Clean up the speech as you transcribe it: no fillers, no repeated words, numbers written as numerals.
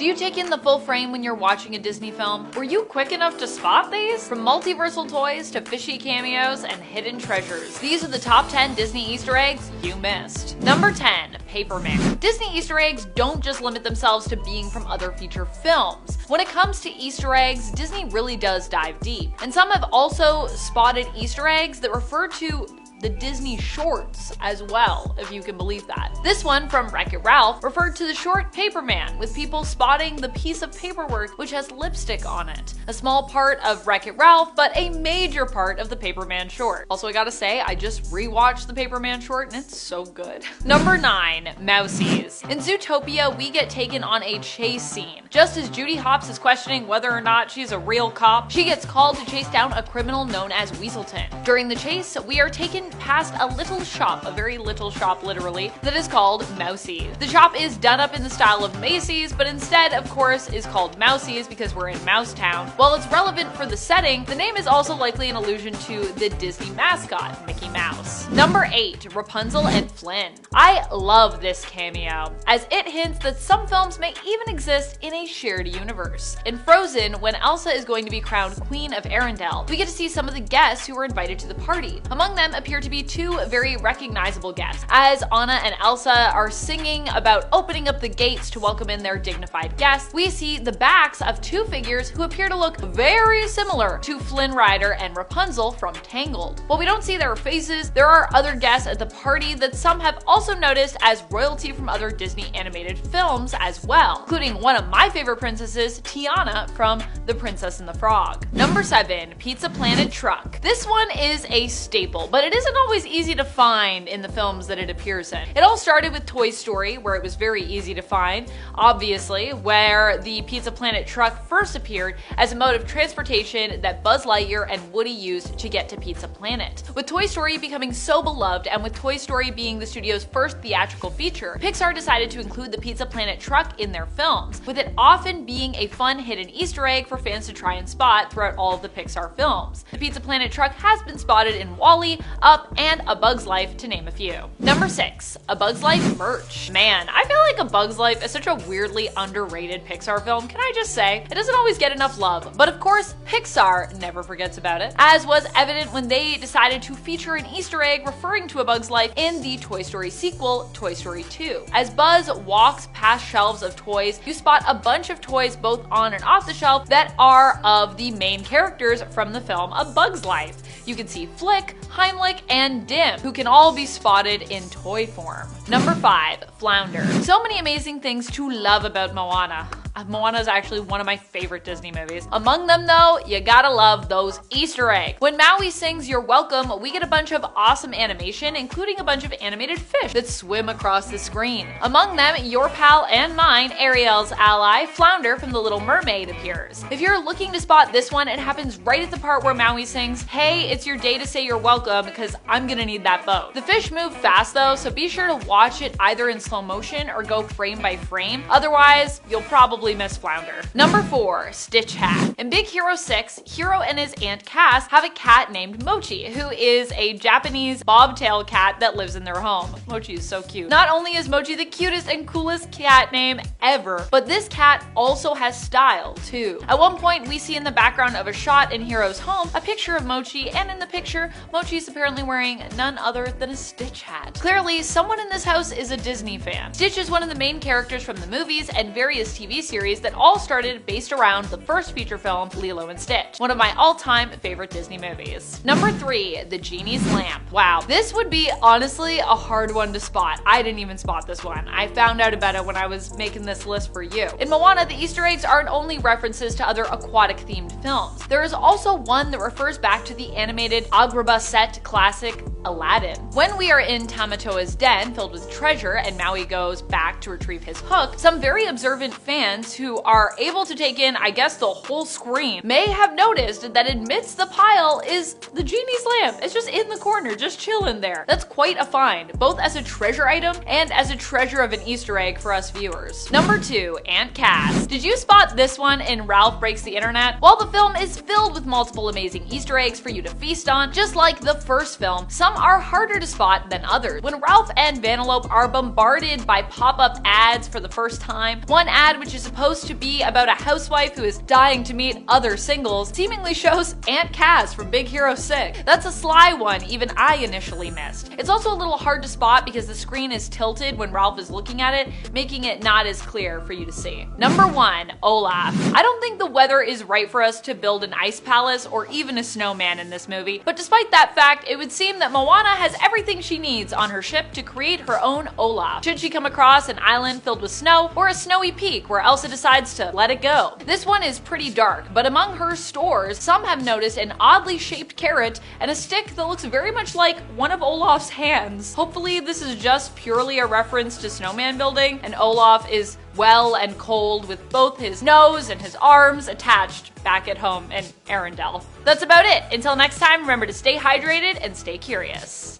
Do you take in the full frame when you're watching a Disney film? Were you quick enough to spot these? From multiversal toys to fishy cameos and hidden treasures, these are the top 10 Disney Easter eggs you missed. Number 10. Paperman. Disney Easter eggs don't just limit themselves to being from other feature films. When it comes to Easter eggs, Disney really does dive deep. And some have also spotted Easter eggs that refer to the Disney shorts as well, if you can believe that. This one from Wreck-It Ralph referred to the short Paperman, with people spotting the piece of paperwork which has lipstick on it. A small part of Wreck-It Ralph, but a major part of the Paperman short. Also, I gotta say, I just rewatched the Paperman short and it's so good. Number 9. Mousies. In Zootopia, we get taken on a chase scene. Just as Judy Hopps is questioning whether or not she's a real cop, she gets called to chase down a criminal known as Weaselton. During the chase, we are taken past a little shop, a very little shop literally, that is called Mousie. The shop is done up in the style of Macy's, but instead, of course, is called Mousie's because we're in Mousetown. While it's relevant for the setting, the name is also likely an allusion to the Disney mascot, Mickey Mouse. Number 8. Rapunzel and Flynn. I love this cameo, as it hints that some films may even exist in a shared universe. In Frozen, when Elsa is going to be crowned Queen of Arendelle, we get to see some of the guests who were invited to the party. Among them appear to be two very recognizable guests, as Anna and Elsa are singing about opening up the gates to welcome in their dignified guests. We see the backs of two figures who appear to look very similar to Flynn Rider and Rapunzel from Tangled. While we don't see their faces, there are other guests at the party that some have also noticed as royalty from other Disney animated films as well, including one of my favorite princesses, Tiana from The Princess and the Frog. Number 7. Pizza Planet Truck. This one is a staple, but it isn't always easy to find in the films that it appears in. It all started with Toy Story, where it was very easy to find, obviously, where the Pizza Planet truck first appeared as a mode of transportation that Buzz Lightyear and Woody used to get to Pizza Planet. With Toy Story becoming so beloved, and with Toy Story being the studio's first theatrical feature, Pixar decided to include the Pizza Planet truck in their films, with it often being a fun hidden Easter egg for fans to try and spot throughout all of the Pixar films. The Pizza Planet truck has been spotted in WALL-E, Up, and A Bug's Life, to name a few. Number 6. A Bug's Life merch. Man, I feel like A Bug's Life is such a weirdly underrated Pixar film, can I just say? It doesn't always get enough love, but of course, Pixar never forgets about it, as was evident when they decided to feature an Easter egg referring to A Bug's Life in the Toy Story sequel, Toy Story 2. As Buzz walks past shelves of toys, you spot a bunch of toys both on and off the shelf that are of the main characters from the film A Bug's Life. You can see Flick, Heimlich, and Dim, who can all be spotted in toy form. Number 5. Flounder. So many amazing things to love about Moana. Moana is actually one of my favorite Disney movies. Among them though, you gotta love those Easter eggs. When Maui sings You're Welcome, we get a bunch of awesome animation, including a bunch of animated fish that swim across the screen. Among them, your pal and mine, Ariel's ally, Flounder from The Little Mermaid, appears. If you're looking to spot this one, it happens right at the part where Maui sings, "Hey, it's your day to say you're welcome because I'm gonna need that boat." The fish move fast though, so be sure to watch it either in slow motion or go frame by frame. Otherwise, you'll probably miss Flounder. Number 4. Stitch Hat. In Big Hero 6, Hero and his aunt Cass have a cat named Mochi, who is a Japanese bobtail cat that lives in their home. Mochi is so cute. Not only is Mochi the cutest and coolest cat name ever, but this cat also has style too. At one point, we see in the background of a shot in Hero's home a picture of Mochi, and in the picture, Mochi is apparently wearing none other than a Stitch hat. Clearly, someone in this house is a Disney fan. Stitch is one of the main characters from the movies and various TV series that all started based around the first feature film, Lilo and Stitch, one of my all-time favorite Disney movies. Number 3. The Genie's Lamp. Wow, this would be honestly a hard one to spot. I didn't even spot this one. I found out about it when I was making this list for you. In Moana, the Easter eggs aren't only references to other aquatic-themed films. There is also one that refers back to the animated Agrabah set classic Aladdin. When we are in Tamatoa's den filled with treasure and Maui goes back to retrieve his hook, some very observant fans who are able to take in, I guess, the whole screen may have noticed that amidst the pile is the Genie's lamp. It's just in the corner, just chilling there. That's quite a find, both as a treasure item and as a treasure of an Easter egg for us viewers. Number 2. Aunt Cass. Did you spot this one in Ralph Breaks the Internet? While the film is filled with multiple amazing Easter eggs for you to feast on, just like the first film, some Some are harder to spot than others. When Ralph and Vanellope are bombarded by pop-up ads for the first time, one ad, which is supposed to be about a housewife who is dying to meet other singles, seemingly shows Aunt Cass from Big Hero 6. That's a sly one even I initially missed. It's also a little hard to spot because the screen is tilted when Ralph is looking at it, making it not as clear for you to see. Number 1, Olaf. I don't think the weather is right for us to build an ice palace or even a snowman in this movie, but despite that fact, it would seem that Moana has everything she needs on her ship to create her own Olaf, should she come across an island filled with snow or a snowy peak where Elsa decides to let it go. This one is pretty dark, but among her stores, some have noticed an oddly shaped carrot and a stick that looks very much like one of Olaf's hands. Hopefully this is just purely a reference to snowman building, and Olaf is well and cold with both his nose and his arms attached back at home in Arendelle. That's about it. Until next time, remember to stay hydrated and stay curious.